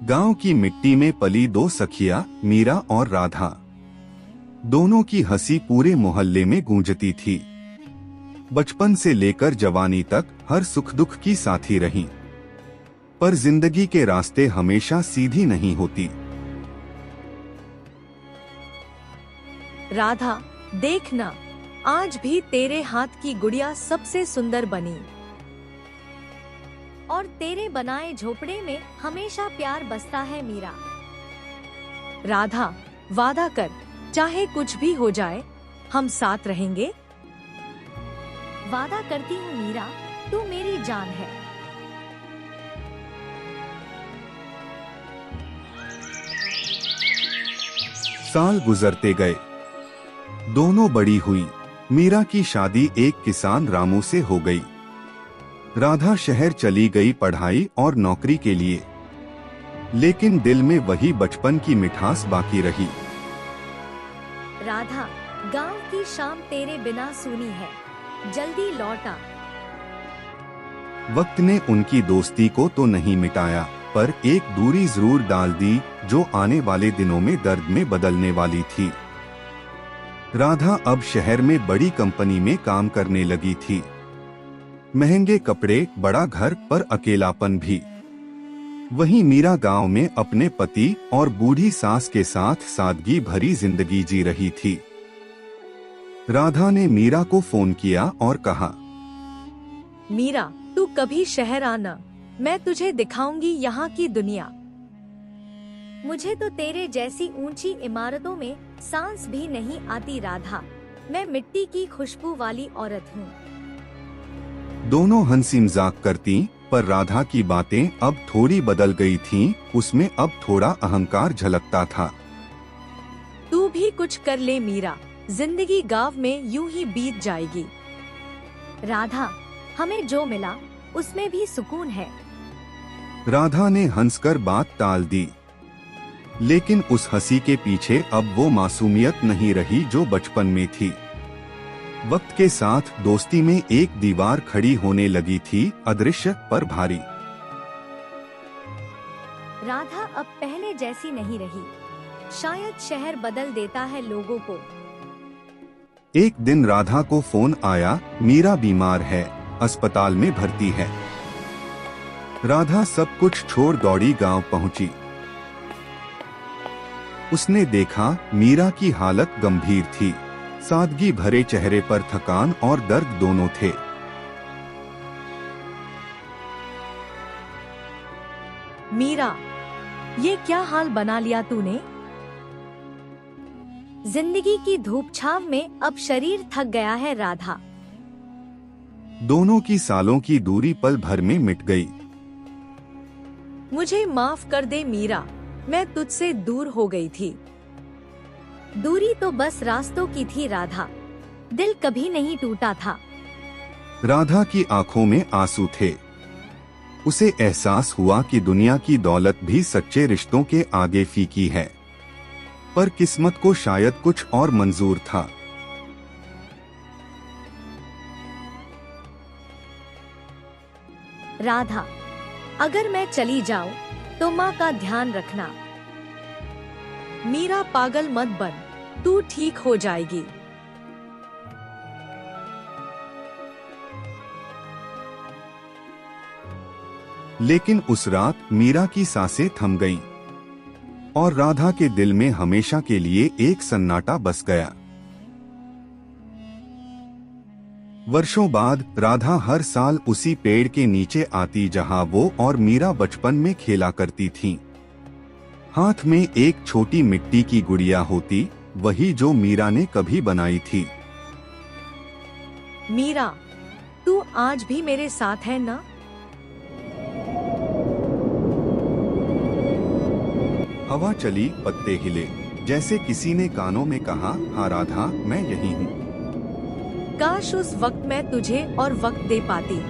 गांव की मिट्टी में पली दो सखियां, मीरा और राधा। दोनों की हंसी पूरे मोहल्ले में गूंजती थी। बचपन से लेकर जवानी तक हर सुख दुख की साथी रहीं। पर जिंदगी के रास्ते हमेशा सीधी नहीं होती। राधा, देखना, आज भी तेरे हाथ की गुड़िया सबसे सुंदर बनी और तेरे बनाए झोपड़े में हमेशा प्यार बसता है मीरा। राधा, वादा कर, चाहे कुछ भी हो जाए हम साथ रहेंगे। वादा करती हूँ मीरा, तू मेरी जान है। साल गुजरते गए, दोनों बड़ी हुई। मीरा की शादी एक किसान रामू से हो गई। राधा शहर चली गई पढ़ाई और नौकरी के लिए, लेकिन दिल में वही बचपन की मिठास बाकी रही। राधा, गांव की शाम तेरे बिना सूनी है, जल्दी लौटा। वक्त ने उनकी दोस्ती को तो नहीं मिटाया, पर एक दूरी जरूर डाल दी जो आने वाले दिनों में दर्द में बदलने वाली थी। राधा अब शहर में बड़ी कंपनी में काम करने लगी थी। महंगे कपड़े, बड़ा घर, पर अकेलापन भी। वहीं मीरा गांव में अपने पति और बूढ़ी सास के साथ सादगी भरी जिंदगी जी रही थी। राधा ने मीरा को फोन किया और कहा, मीरा, तू कभी शहर आना, मैं तुझे दिखाऊंगी यहाँ की दुनिया। मुझे तो तेरे जैसी ऊंची इमारतों में सांस भी नहीं आती राधा, मैं मिट्टी की खुशबू वाली औरत हूँ। दोनों हंसी मजाक करती, पर राधा की बातें अब थोड़ी बदल गई थीं। उसमें अब थोड़ा अहंकार झलकता था। तू भी कुछ कर ले मीरा, जिंदगी गांव में यूं ही बीत जाएगी। राधा, हमें जो मिला उसमें भी सुकून है। राधा ने हंसकर बात टाल दी, लेकिन उस हंसी के पीछे अब वो मासूमियत नहीं रही जो बचपन में थी। वक्त के साथ दोस्ती में एक दीवार खड़ी होने लगी थी, अदृश्य पर भारी। राधा अब पहले जैसी नहीं रही, शायद शहर बदल देता है लोगों को। एक दिन राधा को फोन आया, मीरा बीमार है, अस्पताल में भर्ती है। राधा सब कुछ छोड़ दौड़ी गांव पहुंची। उसने देखा मीरा की हालत गंभीर थी। सादगी भरे चेहरे पर थकान और दर्द दोनों थे। मीरा, ये क्या हाल बना लिया तूने? जिंदगी की धूप छाव में अब शरीर थक गया है राधा। दोनों की सालों की दूरी पल भर में मिट गई। मुझे माफ कर दे मीरा, मैं तुझसे दूर हो गई थी। दूरी तो बस रास्तों की थी राधा, दिल कभी नहीं टूटा था। राधा की आंखों में आंसू थे। उसे एहसास हुआ कि दुनिया की दौलत भी सच्चे रिश्तों के आगे फीकी है, पर किस्मत को शायद कुछ और मंजूर था। राधा, अगर मैं चली जाऊं तो माँ का ध्यान रखना। मीरा, पागल मत बन, तू ठीक हो जाएगी। लेकिन उस रात मीरा की सांसें थम गईं और राधा के दिल में हमेशा के लिए एक सन्नाटा बस गया। वर्षों बाद राधा हर साल उसी पेड़ के नीचे आती जहां वो और मीरा बचपन में खेला करती थीं। हाथ में एक छोटी मिट्टी की गुड़िया होती, वही जो मीरा ने कभी बनाई थी। मीरा, तू आज भी मेरे साथ है ना? हवा चली, पत्ते हिले, जैसे किसी ने कानों में कहा, हाँ राधा, मैं यही हूँ। काश उस वक्त मैं तुझे और वक्त दे पाती।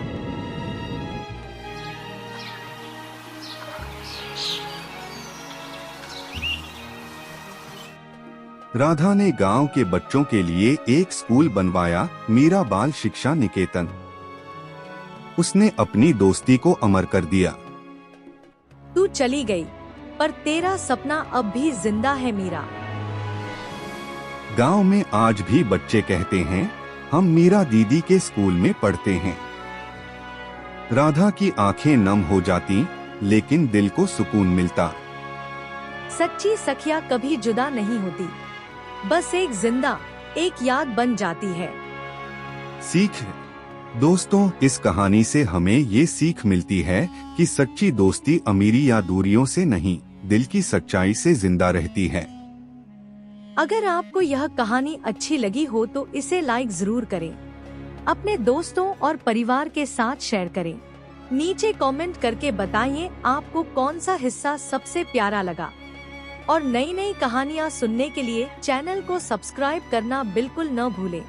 राधा ने गांव के बच्चों के लिए एक स्कूल बनवाया, मीरा बाल शिक्षा निकेतन। उसने अपनी दोस्ती को अमर कर दिया। तू चली गई, पर तेरा सपना अब भी जिंदा है मीरा। गांव में आज भी बच्चे कहते हैं, हम मीरा दीदी के स्कूल में पढ़ते हैं। राधा की आंखें नम हो जाती, लेकिन दिल को सुकून मिलता। सच्ची सखियां कभी जुदा नहीं होती, बस एक जिंदा एक याद बन जाती है। सीख। दोस्तों, इस कहानी से हमें ये सीख मिलती है कि सच्ची दोस्ती अमीरी या दूरियों से नहीं, दिल की सच्चाई से जिंदा रहती है। अगर आपको यह कहानी अच्छी लगी हो तो इसे लाइक जरूर करें, अपने दोस्तों और परिवार के साथ शेयर करें। नीचे कमेंट करके बताइए आपको कौन सा हिस्सा सबसे प्यारा लगा। और नई नई कहानियाँ सुनने के लिए चैनल को सब्सक्राइब करना बिल्कुल न भूलें।